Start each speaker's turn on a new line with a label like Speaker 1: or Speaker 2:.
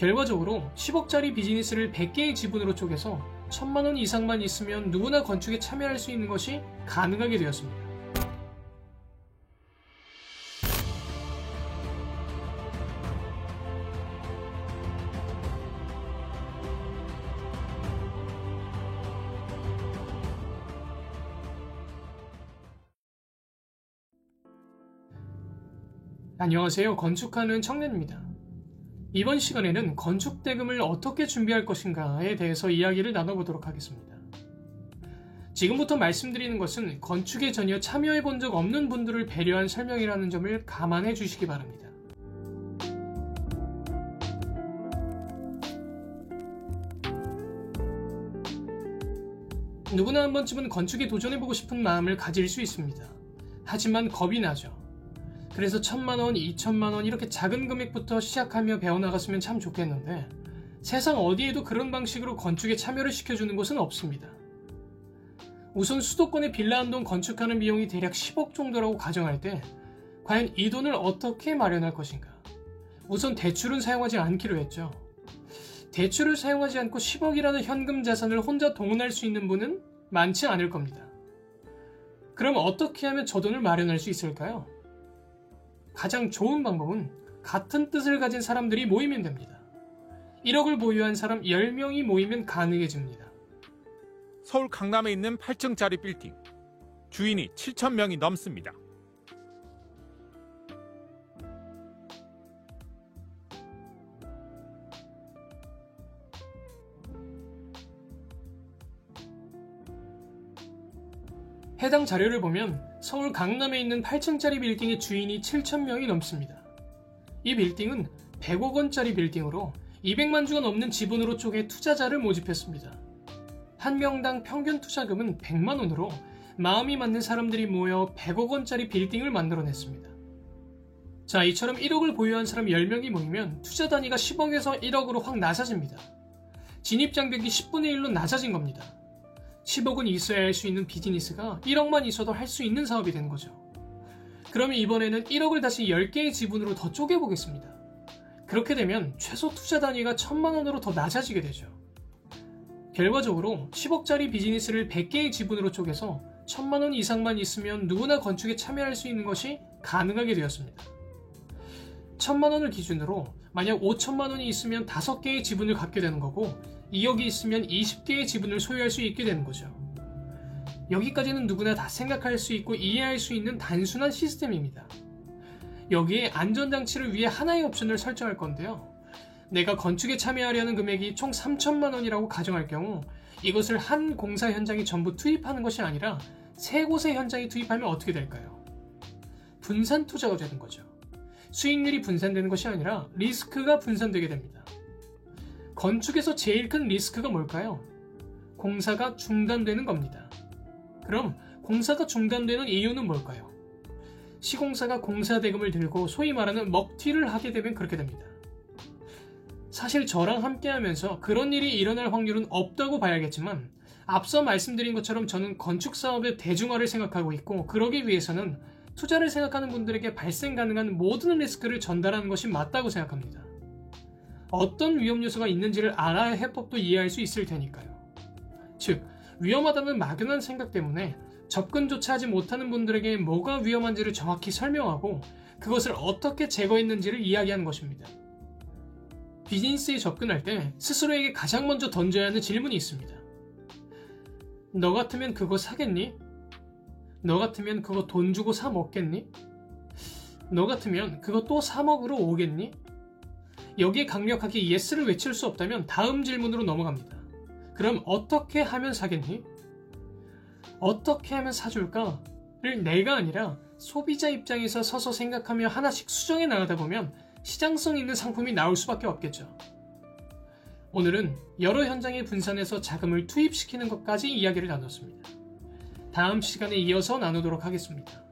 Speaker 1: 결과적으로 10억짜리 비즈니스를 100개의 지분으로 쪼개서 1000만원 이상만 있으면 누구나 건축에 참여할 수 있는 것이 가능하게 되었습니다. 안녕하세요. 건축하는 청년입니다. 이번 시간에는 건축 대금을 어떻게 준비할 것인가에 대해서 이야기를 나눠보도록 하겠습니다. 지금부터 말씀드리는 것은 건축에 전혀 참여해 본 적 없는 분들을 배려한 설명이라는 점을 감안해 주시기 바랍니다. 누구나 한 번쯤은 건축에 도전해보고 싶은 마음을 가질 수 있습니다. 하지만 겁이 나죠. 그래서 1000만원, 2000만원 이렇게 작은 금액부터 시작하며 배워나갔으면 참 좋겠는데 세상 어디에도 그런 방식으로 건축에 참여를 시켜주는 곳은 없습니다. 우선 수도권의 빌라 한 동 건축하는 비용이 대략 10억 정도라고 가정할 때 과연 이 돈을 어떻게 마련할 것인가? 우선 대출은 사용하지 않기로 했죠. 대출을 사용하지 않고 10억이라는 현금 자산을 혼자 동원할 수 있는 분은 많지 않을 겁니다. 그럼 어떻게 하면 저 돈을 마련할 수 있을까요? 가장 좋은 방법은 같은 뜻을 가진 사람들이 모이면 됩니다. 1억을 보유한 사람 10명이 모이면 가능해집니다.
Speaker 2: 서울 강남에 있는 8층짜리 빌딩. 주인이 7,000명이 넘습니다.
Speaker 1: 해당 자료를 보면 서울 강남에 있는 8층짜리 빌딩의 주인이 7,000명이 넘습니다. 이 빌딩은 100억 원짜리 빌딩으로 200만 주가 넘는 지분으로 쪼개 투자자를 모집했습니다. 한 명당 평균 투자금은 100만 원으로 마음이 맞는 사람들이 모여 100억 원짜리 빌딩을 만들어냈습니다. 자, 이처럼 1억을 보유한 사람 10명이 모이면 투자 단위가 10억에서 1억으로 확 낮아집니다. 진입장벽이 10분의 1로 낮아진 겁니다. 10억은 있어야 할 수 있는 비즈니스가 1억만 있어도 할 수 있는 사업이 된 거죠. 그러면 이번에는 1억을 다시 10개의 지분으로 더 쪼개보겠습니다. 그렇게 되면 최소 투자 단위가 1000만 원으로 더 낮아지게 되죠. 결과적으로 10억짜리 비즈니스를 100개의 지분으로 쪼개서 1000만 원 이상만 있으면 누구나 건축에 참여할 수 있는 것이 가능하게 되었습니다. 1000만 원을 기준으로 만약 5천만 원이 있으면 5개의 지분을 갖게 되는 거고 2억이 있으면 20개의 지분을 소유할 수 있게 되는 거죠. 여기까지는 누구나 다 생각할 수 있고 이해할 수 있는 단순한 시스템입니다. 여기에 안전장치를 위해 하나의 옵션을 설정할 건데요. 내가 건축에 참여하려는 금액이 총 3천만 원이라고 가정할 경우 이것을 한 공사 현장에 전부 투입하는 것이 아니라 3곳의 현장에 투입하면 어떻게 될까요? 분산 투자가 되는 거죠. 수익률이 분산되는 것이 아니라 리스크가 분산되게 됩니다. 건축에서 제일 큰 리스크가 뭘까요? 공사가 중단되는 겁니다. 그럼 공사가 중단되는 이유는 뭘까요? 시공사가 공사 대금을 들고 소위 말하는 먹튀를 하게 되면 그렇게 됩니다. 사실 저랑 함께 하면서 그런 일이 일어날 확률은 없다고 봐야겠지만 앞서 말씀드린 것처럼 저는 건축 사업의 대중화를 생각하고 있고 그러기 위해서는 투자를 생각하는 분들에게 발생 가능한 모든 리스크를 전달하는 것이 맞다고 생각합니다. 어떤 위험 요소가 있는지를 알아야 해법도 이해할 수 있을 테니까요. 즉, 위험하다는 막연한 생각 때문에 접근조차 하지 못하는 분들에게 뭐가 위험한지를 정확히 설명하고 그것을 어떻게 제거했는지를 이야기하는 것입니다. 비즈니스에 접근할 때 스스로에게 가장 먼저 던져야 하는 질문이 있습니다. 너 같으면 그거 사겠니? 너 같으면 그거 돈 주고 사 먹겠니? 너 같으면 그거 또 사 먹으러 오겠니? 여기에 강력하게 예스를 외칠 수 없다면 다음 질문으로 넘어갑니다. 그럼 어떻게 하면 사겠니? 어떻게 하면 사줄까?를 내가 아니라 소비자 입장에서 서서 생각하며 하나씩 수정해 나가다 보면 시장성 있는 상품이 나올 수밖에 없겠죠. 오늘은 여러 현장에 분산해서 자금을 투입시키는 것까지 이야기를 나눴습니다. 다음 시간에 이어서 나누도록 하겠습니다.